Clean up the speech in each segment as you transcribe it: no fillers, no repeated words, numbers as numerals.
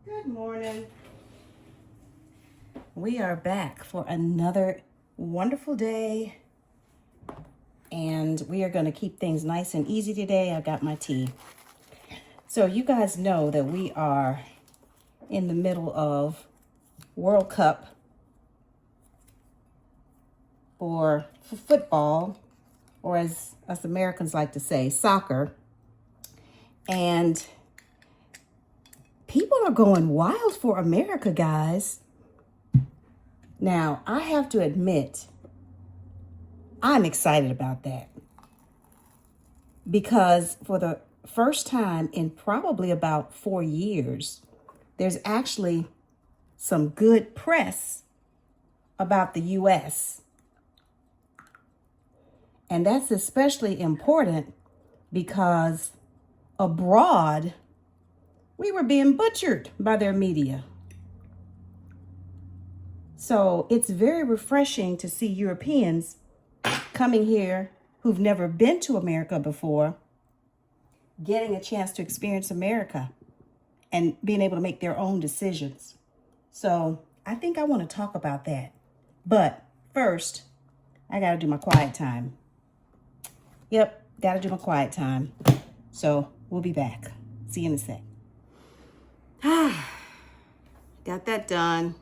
Good morning. We are back for another wonderful day, and we are going to keep things nice and easy today. I got my tea. So you guys know that we are in the middle of World Cup for football, or as us Americans like to say, soccer. And people are going wild for America, guys. Now, I have to admit, I'm excited about that because for the first time in probably about 4 years, there's actually some good press about the U.S. And that's especially important because abroad, we were being butchered by their media. So it's very refreshing to see Europeans coming here who've never been to America before, getting a chance to experience America and being able to make their own decisions. So I think I want to talk about that. But first, I got to do my quiet time. Yep, got to do my quiet time. So we'll be back. See you in a sec. Got that done.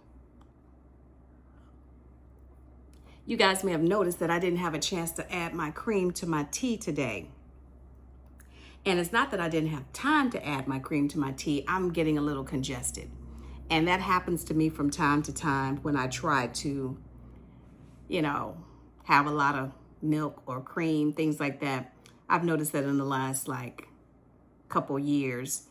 You guys may have noticed that I didn't have a chance to add my cream to my tea today. And it's not that I didn't have time to add my cream to my tea. I'm getting a little congested. And that happens to me from time to time when I try to, have a lot of milk or cream, things like that. I've noticed that in the last couple years,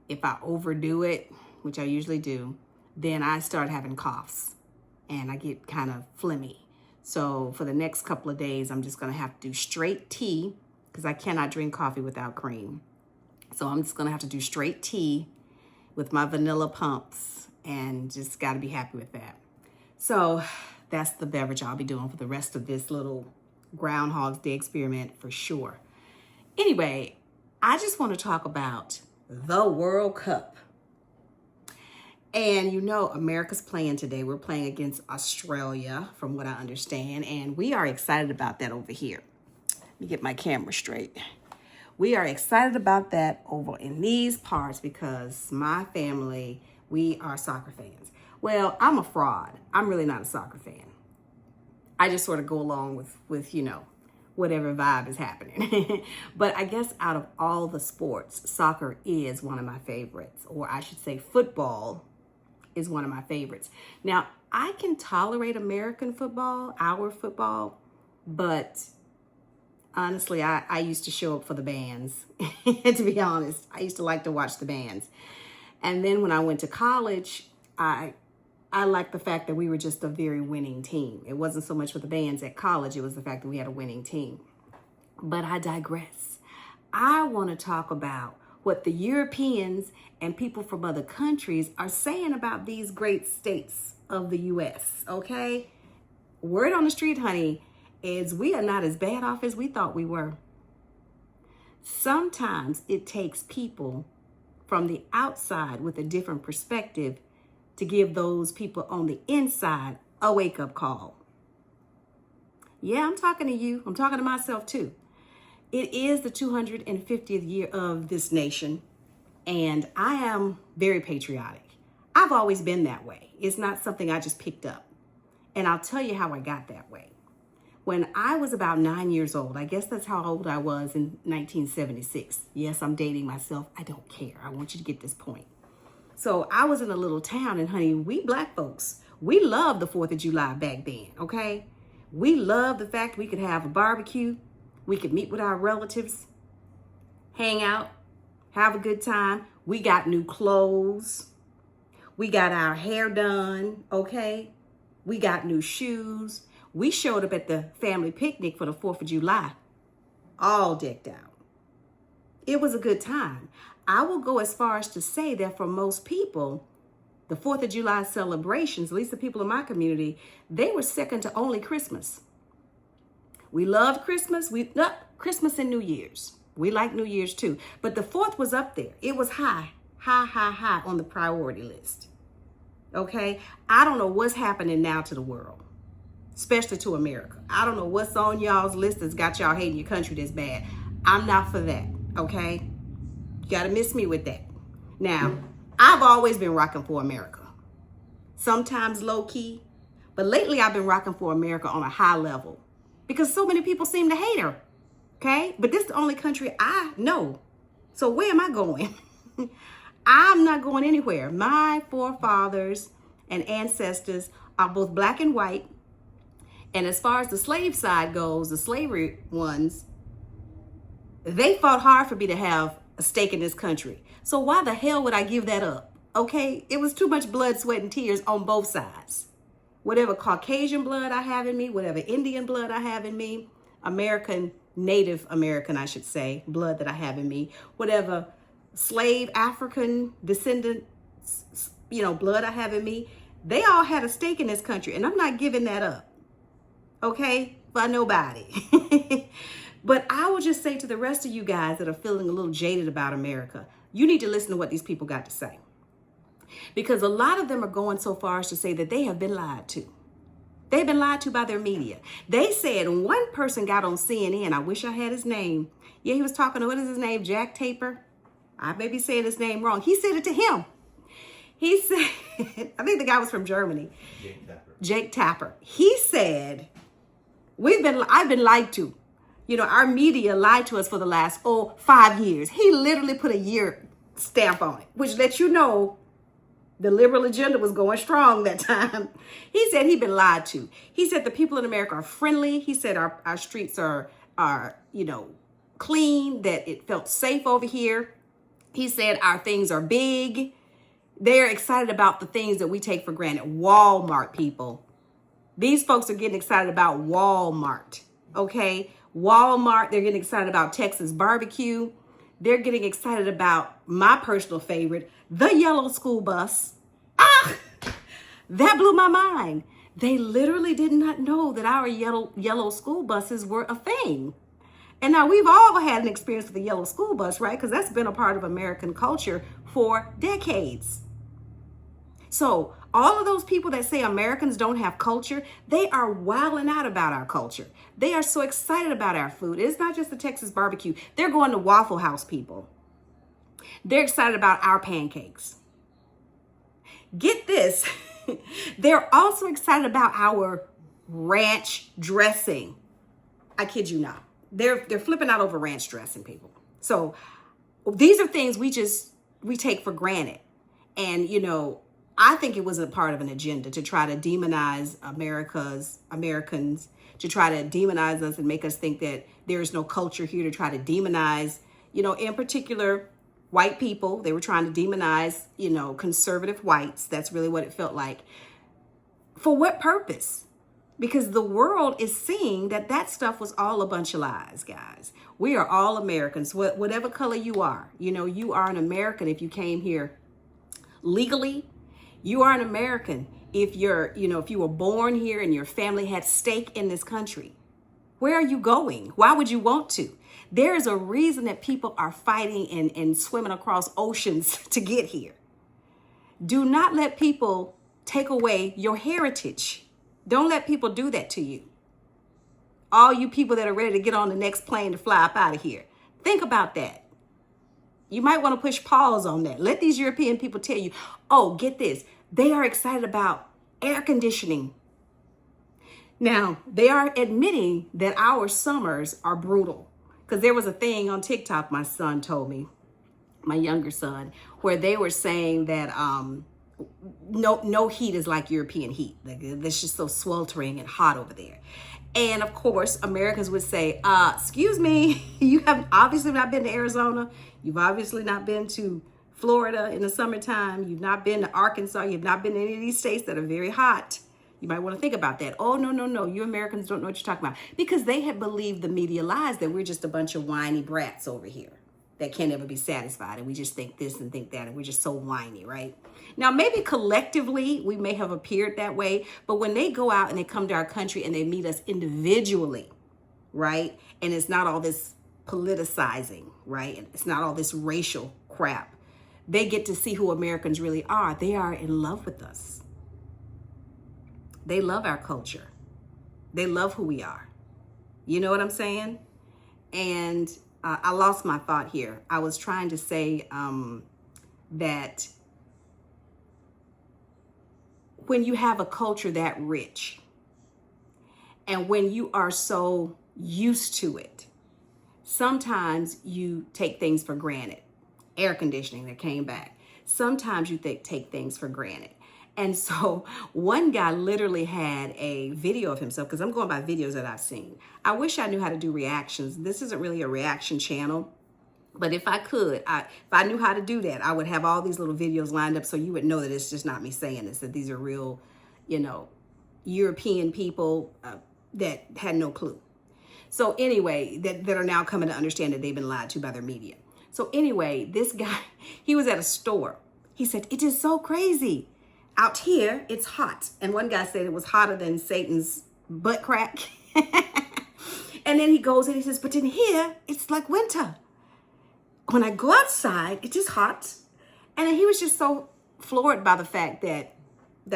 if I overdo it, which I usually do, then I start having coughs and I get kind of phlegmy. So for the next couple of days, I'm just going to have to do straight tea because I cannot drink coffee without cream. So I'm just going to have to do straight tea with my vanilla pumps and just got to be happy with that. So that's the beverage I'll be doing for the rest of this little Groundhog's Day experiment for sure. Anyway, I just want to talk about the World Cup. And America's playing today. We're playing against Australia, from what I understand. And we are excited about that over here. Let me get my camera straight. We are excited about that over in these parts because my family, we are soccer fans. Well, I'm a fraud. I'm really not a soccer fan. I just sort of go along with whatever vibe is happening. But I guess out of all the sports, soccer is one of my favorites, or I should say football is one of my favorites. Now, I can tolerate American football, our football, but honestly, I used to show up for the bands. To be honest, I used to like to watch the bands. And then when I went to college, I liked the fact that we were just a very winning team. It wasn't so much for the bands at college, it was the fact that we had a winning team. But I digress. I want to talk about what the Europeans and people from other countries are saying about these great states of the U.S., okay? Word on the street, honey, is we are not as bad off as we thought we were. Sometimes it takes people from the outside with a different perspective to give those people on the inside a wake-up call. Yeah, I'm talking to you. I'm talking to myself too. It is the 250th year of this nation, and I am very patriotic. I've always been that way. It's not something I just picked up. And I'll tell you how I got that way. When I was about 9 years old, I guess that's how old I was in 1976. Yes, I'm dating myself. I don't care. I want you to get this point. So I was in a little town, and honey, we black folks, we loved the 4th of July back then, okay? We loved the fact we could have a barbecue. We could meet with our relatives, hang out, have a good time. We got new clothes. We got our hair done, okay? We got new shoes. We showed up at the family picnic for the 4th of July, all decked out. It was a good time. I will go as far as to say that for most people, the 4th of July celebrations, at least the people in my community, they were second to only Christmas. We loved Christmas. Christmas and New Year's. We like New Year's too. But the 4th was up there. It was high. high on the priority list. Okay? I don't know what's happening now to the world, especially to America. I don't know what's on y'all's list that's got y'all hating your country this bad. I'm not for that. Okay? You gotta miss me with that. Now, I've always been rocking for America. Sometimes low key, but lately I've been rocking for America on a high level because so many people seem to hate her. Okay? But this is the only country I know. So where am I going? I'm not going anywhere. My forefathers and ancestors are both black and white. And as far as the slave side goes, the slavery ones, they fought hard for me to have a stake in this country. So why the hell would I give that up? Okay? It was too much blood, sweat, and tears on both sides. Whatever Caucasian blood I have in me, whatever Indian blood I have in me, Native American, I should say, blood that I have in me, whatever slave African descendant, blood I have in me, they all had a stake in this country, and I'm not giving that up. Okay? For nobody. But I will just say to the rest of you guys that are feeling a little jaded about America, you need to listen to what these people got to say. Because a lot of them are going so far as to say that they have been lied to. They've been lied to by their media. They said one person got on CNN. I wish I had his name. Yeah, he was talking to, what is his name? Jack Taper. I may be saying his name wrong. He said it to him. He said, I think the guy was from Germany. Jake Tapper. He said, I've been lied to. Our media lied to us for the last 5 years. He literally put a year stamp on it, which lets you know the liberal agenda was going strong that time. He said he'd been lied to. He said the people in America are friendly. He said our streets are clean, that it felt safe over here. He said our things are big. They're excited about the things that we take for granted. Walmart, people. These folks are getting excited about Walmart, okay? Walmart, they're getting excited about Texas barbecue. They're getting excited about my personal favorite, the yellow school bus. That blew my mind. They literally did not know that our yellow school buses were a thing. And now we've all had an experience with the yellow school bus, right? Because that's been a part of American culture for decades. So all of those people that say Americans don't have culture, they are wilding out about our culture. They are so excited about our food. It's not just the Texas barbecue. They're going to Waffle House, people. They're excited about our pancakes. Get this. They're also excited about our ranch dressing. I kid you not. They're flipping out over ranch dressing, people. So these are things we take for granted. And, I think it was a part of an agenda to try to demonize Americans, to try to demonize us and make us think that there is no culture here, to try to demonize, in particular, white people. They were trying to demonize, conservative whites. That's really what it felt like. For what purpose? Because the world is seeing that stuff was all a bunch of lies, guys. We are all Americans, whatever color you are. You are an American if you came here legally. You are an American if if you were born here and your family had stake in this country. Where are you going? Why would you want to? There is a reason that people are fighting and swimming across oceans to get here. Do not let people take away your heritage. Don't let people do that to you. All you people that are ready to get on the next plane to fly up out of here. Think about that. You might want to push pause on that. Let these European people tell you, get this. They are excited about air conditioning. Now, they are admitting that our summers are brutal. Because there was a thing on TikTok, my son told me, my younger son, where they were saying that no heat is like European heat. It's just so sweltering and hot over there. And of course, Americans would say, excuse me, you have obviously not been to Arizona. You've obviously not been to Florida in the summertime. You've not been to Arkansas. You've not been to any of these states that are very hot. You might want to think about that. Oh, no. You Americans don't know what you're talking about. Because they had believed the media lies that we're just a bunch of whiny brats over here that can't ever be satisfied. And we just think this and think that. And we're just so whiny, right? Now, maybe collectively, we may have appeared that way. But when they go out and they come to our country and they meet us individually, right? And it's not all this politicizing, right? And it's not all this racial crap. they get to see who Americans really are. They are in love with us. They love our culture. They love who we are. You know what I'm saying? And I lost my thought here. I was trying to say that when you have a culture that rich, and when you are so used to it, sometimes you take things for granted. Air conditioning that came back. Sometimes you take things for granted. And so one guy literally had a video of himself, because I'm going by videos that I've seen. I wish I knew how to do reactions. This isn't really a reaction channel, but if I could, if I knew how to do that, I would have all these little videos lined up so you would know that it's just not me saying this, that these are real, European people that had no clue. So anyway, that are now coming to understand that they've been lied to by their media. So anyway, this guy, he was at a store. He said, "It is so crazy. Out here, it's hot." And one guy said it was hotter than Satan's butt crack. And then he goes and he says, "But in here, it's like winter. When I go outside, it is hot." And then he was just so floored by the fact that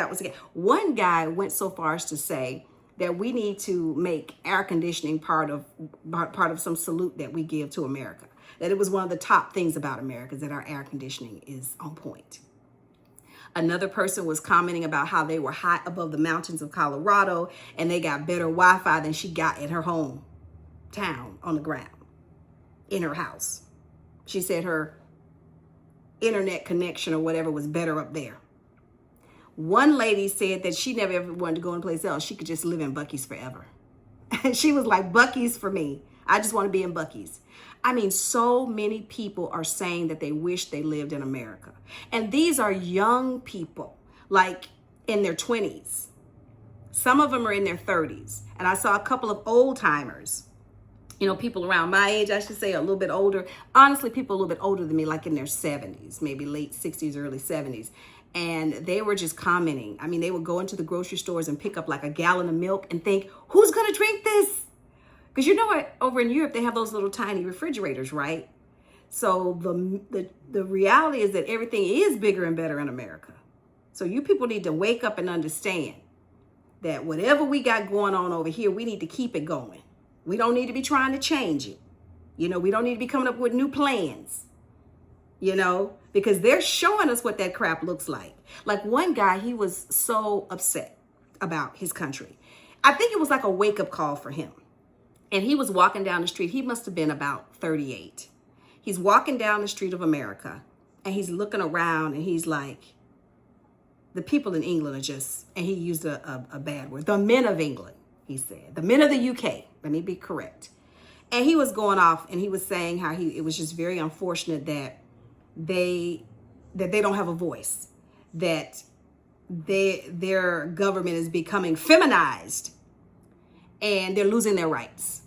was again. One guy went so far as to say that we need to make air conditioning part of some salute that we give to America. That it was one of the top things about America is that our air conditioning is on point. Another person was commenting about how they were high above the mountains of Colorado and they got better Wi-Fi than she got at her hometown on the ground in her house. She said her internet connection or whatever was better up there. One lady said that she never ever wanted to go anyplace else. She could just live in Buc-ee's forever. And she was like, "Buc-ee's for me. I just want to be in Buc-ee's." I mean, so many people are saying that they wish they lived in America. And these are young people, like in their 20s. Some of them are in their 30s. And I saw a couple of old timers, people around my age, I should say, a little bit older. Honestly, people a little bit older than me, like in their 70s, maybe late 60s, early 70s. And they were just commenting. I mean, they would go into the grocery stores and pick up like a gallon of milk and think, who's going to drink this? Because you know what? Over in Europe, they have those little tiny refrigerators, right? So the reality is that everything is bigger and better in America. So you people need to wake up and understand that whatever we got going on over here, we need to keep it going. We don't need to be trying to change it. We don't need to be coming up with new plans, because they're showing us what that crap looks like. Like one guy, he was so upset about his country. I think it was like a wake-up call for him. And he was walking down the street. He must have been about 38. He's walking down the street of America and he's looking around and he's like, the people in England are just, and he used a bad word, the men of England, he said, the men of the UK, let me be correct. And he was going off and he was saying how it was just very unfortunate that they don't have a voice, that their government is becoming feminized and they're losing their rights.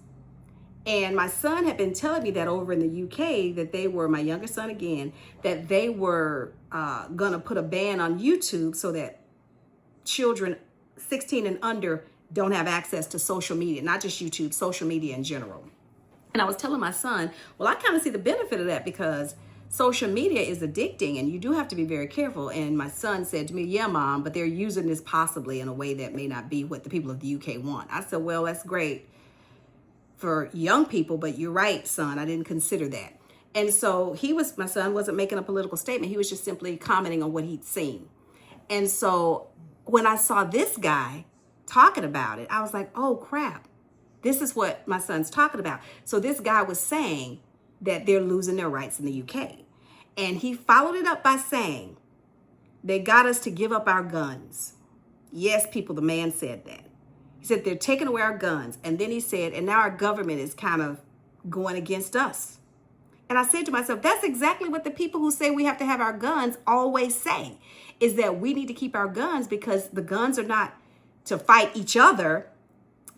And my son had been telling me that over in the UK that they were, my younger son again, that they were going to put a ban on YouTube so that children 16 and under don't have access to social media, not just YouTube, social media in general. And I was telling my son, well, I kind of see the benefit of that because social media is addicting and you do have to be very careful. And my son said to me, "Yeah, Mom, but they're using this possibly in a way that may not be what the people of the UK want." I said, "Well, that's great for young people, but you're right, son. I didn't consider that." And so my son wasn't making a political statement. He was just simply commenting on what he'd seen. And so when I saw this guy talking about it, I was like, oh crap, this is what my son's talking about. So this guy was saying that they're losing their rights in the UK. And he followed it up by saying, they got us to give up our guns. Yes, people, the man said that. He said, they're taking away our guns. And then he said, and now our government is kind of going against us. And I said to myself, that's exactly what the people who say we have to have our guns always say, is that we need to keep our guns because the guns are not to fight each other.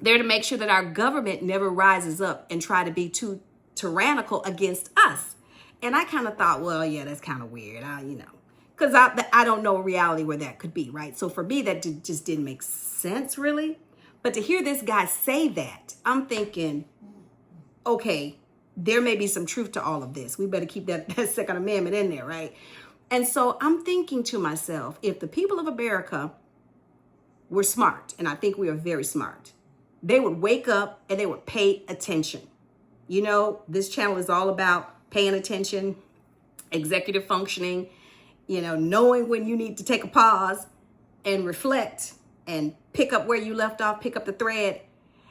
They're to make sure that our government never rises up and try to be too tyrannical against us. And I kind of thought, well, yeah, that's kind of weird, because I don't know a reality where that could be, right? So for me, that just didn't make sense, really. But to hear this guy say that, I'm thinking, okay, there may be some truth to all of this. We better keep that Second Amendment in there, right? And so I'm thinking to myself, if the people of America were smart, and I think we are very smart, they would wake up and they would pay attention. You know, this channel is all about paying attention, executive functioning, you know, knowing when you need to take a pause and reflect and pick up where you left off, pick up the thread.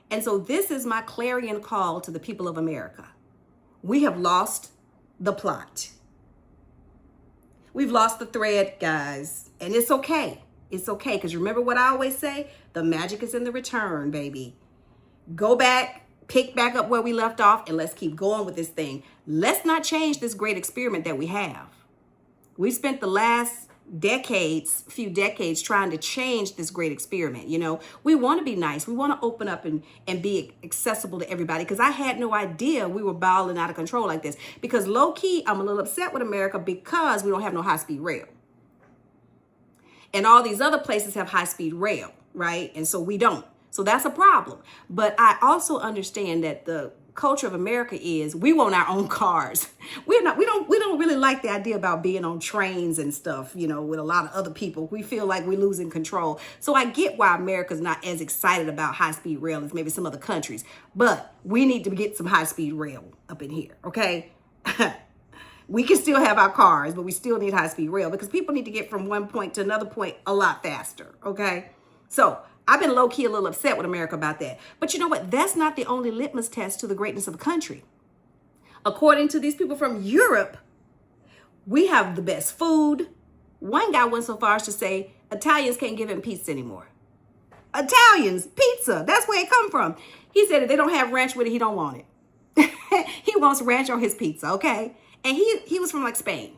And so this is my clarion call to the people of America. We have lost the plot. We've lost the thread, guys, and it's okay. It's okay, because remember what I always say? The magic is in the return, baby. Go back, pick back up where we left off, and let's keep going with this thing. Let's not change this great experiment that we have. We spent the last few decades trying to change this great experiment. You know, we want to be nice. We want to open up and be accessible to everybody, because I had no idea we were balling out of control like this. Because low key, I'm a little upset with America because we don't have no high-speed rail. And all these other places have high-speed rail, right? And so we don't. So that's a problem. But I also understand that the culture of America is we want our own cars. We don't really like the idea about being on trains and stuff, you know, with a lot of other people. We feel like we're losing control. So I get why America's not as excited about high-speed rail as maybe some other countries. But we need to get some high-speed rail up in here, okay? We can still have our cars, but we still need high-speed rail because people need to get from one point to another point a lot faster, okay? So I've been low-key a little upset with America about that. But you know what? That's not the only litmus test to the greatness of a country. According to these people from Europe, we have the best food. One guy went so far as to say Italians can't give him pizza anymore. Italians, pizza, that's where it come from. He said if they don't have ranch with it, he don't want it. He wants ranch on his pizza, okay? And he was from like Spain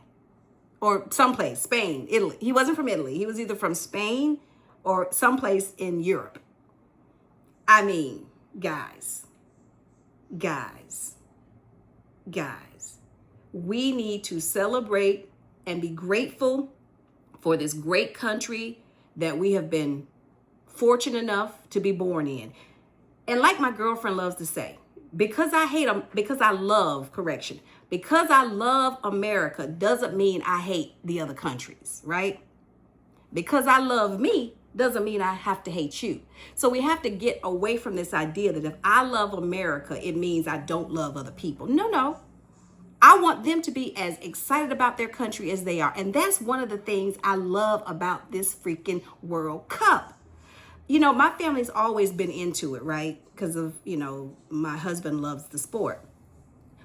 or someplace, Spain, Italy. He wasn't from Italy. He was either from Spain or someplace in Europe. I mean, guys, we need to celebrate and be grateful for this great country that we have been fortunate enough to be born in. And like my girlfriend loves to say, because I love America doesn't mean I hate the other countries, right? Because I love me doesn't mean I have to hate you. So we have to get away from this idea that if I love America, it means I don't love other people. No. I want them to be as excited about their country as they are. And that's one of the things I love about this freaking World Cup. You know, my family's always been into it, right? Because of, you know, my husband loves the sport.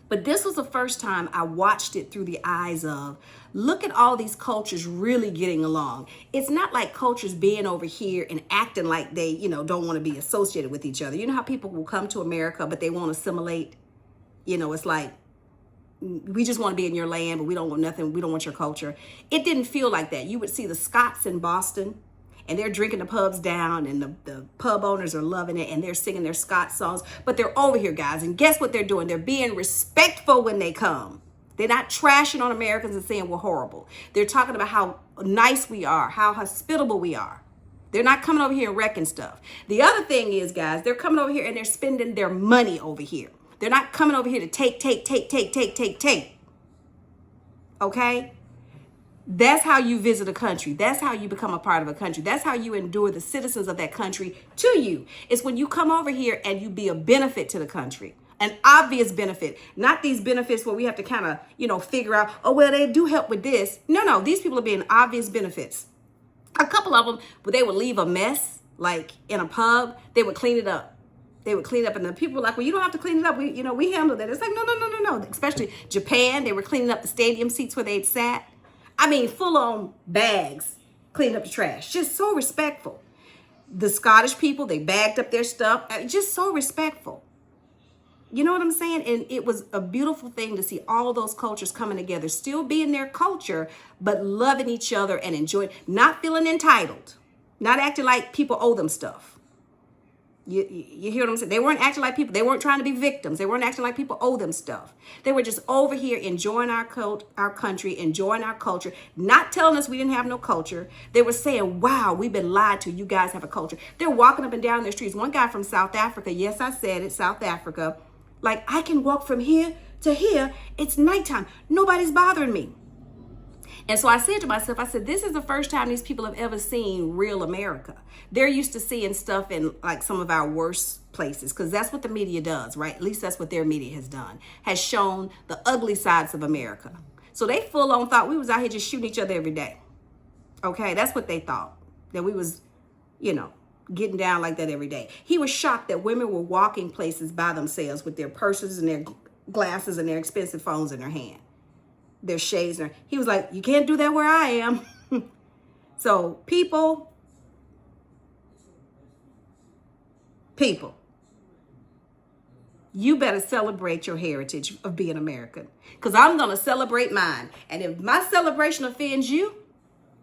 But this was the first time I watched it through the eyes of, look at all these cultures really getting along. It's not like cultures being over here and acting like they, you know, don't want to be associated with each other. You know how people will come to America, but they won't assimilate? You know, it's like, we just want to be in your land, but we don't want nothing. We don't want your culture. It didn't feel like that. You would see the Scots in Boston, and they're drinking the pubs down, and the pub owners are loving it, and they're singing their Scots songs. But they're over here, guys, and guess what they're doing? They're being respectful when they come. They're not trashing on Americans and saying we're horrible. They're talking about how nice we are, how hospitable we are. They're not coming over here and wrecking stuff. The other thing is, guys, they're coming over here and they're spending their money over here. They're not coming over here to take. Okay? That's how you visit a country. That's how you become a part of a country. That's how you endure the citizens of that country to you. It's when you come over here and you be a benefit to the country. An obvious benefit. Not these benefits where we have to kind of, you know, figure out, oh, well, they do help with this. No. These people are being obvious benefits. A couple of them, but they would leave a mess, like in a pub, they would clean it up. And the people were like, well, you don't have to clean it up. We handle that. It's like, no. Especially Japan, they were cleaning up the stadium seats where they'd sat. I mean, full on bags, cleaning up the trash. Just so respectful. The Scottish people, they bagged up their stuff. Just so respectful. You know what I'm saying? And it was a beautiful thing to see all those cultures coming together, still being their culture, but loving each other and enjoying, not feeling entitled, not acting like people owe them stuff. You hear what I'm saying? They weren't acting like people. They weren't trying to be victims. They weren't acting like people owe them stuff. They were just over here enjoying our country, enjoying our culture, not telling us we didn't have no culture. They were saying, wow, we've been lied to. You guys have a culture. They're walking up and down their streets. One guy from South Africa, yes, I said it, South Africa, like, I can walk from here to here. It's nighttime. Nobody's bothering me. And so I said to myself, I said, this is the first time these people have ever seen real America. They're used to seeing stuff in like some of our worst places, because that's what the media does, right? At least that's what their media has done, has shown the ugly sides of America. So they full on thought we was out here just shooting each other every day. Okay, that's what they thought, that we was, you know, getting down like that every day. He was shocked that women were walking places by themselves with their purses and their glasses and their expensive phones in their hand. Their shades. He was like, you can't do that where I am. So people, you better celebrate your heritage of being American, because I'm going to celebrate mine. And if my celebration offends you,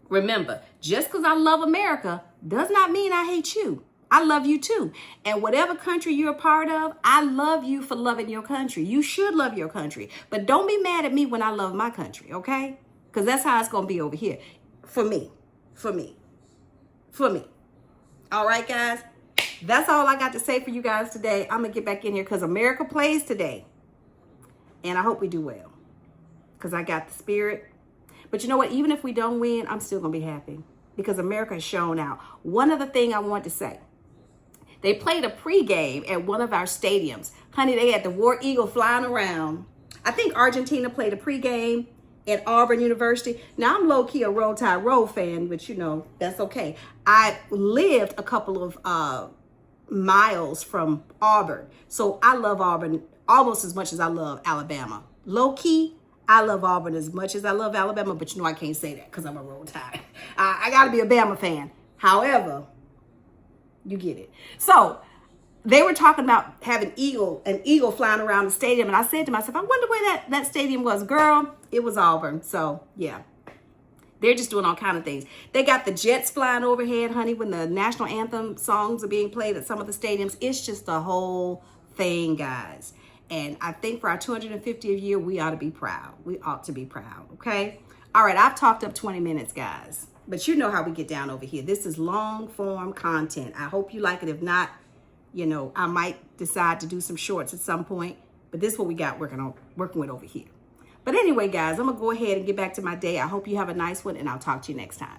remember, just because I love America does not mean I hate you. I love you too. And whatever country you're a part of, I love you for loving your country. You should love your country. But don't be mad at me when I love my country, okay? Because that's how it's going to be over here. For me. All right, guys? That's all I got to say for you guys today. I'm going to get back in here because America plays today. And I hope we do well, because I got the spirit. But you know what? Even if we don't win, I'm still going to be happy, because America has shown out. One other thing I want to say. They played a pregame at one of our stadiums. Honey, they had the War Eagle flying around. I think Argentina played a pregame at Auburn University. Now, I'm low-key a Roll Tide Roll fan, but you know, that's okay. I lived a couple of miles from Auburn. So I love Auburn almost as much as I love Alabama. Low-key, I love Auburn as much as I love Alabama, but you know I can't say that because I'm a Roll Tide. I got to be a Bama fan. However, you get it. So they were talking about having an eagle flying around the stadium. And I said to myself, I wonder where that stadium was. Girl, it was Auburn. So, yeah. They're just doing all kind of things. They got the jets flying overhead, honey, when the national anthem songs are being played at some of the stadiums. It's just the whole thing, guys. And I think for our 250th year, we ought to be proud. We ought to be proud, okay? All right, I've talked up 20 minutes, guys. But you know how we get down over here. This is long form content. I hope you like it. If not, you know, I might decide to do some shorts at some point. But this is what we got working with over here. But anyway, guys, I'm going to go ahead and get back to my day. I hope you have a nice one, and I'll talk to you next time.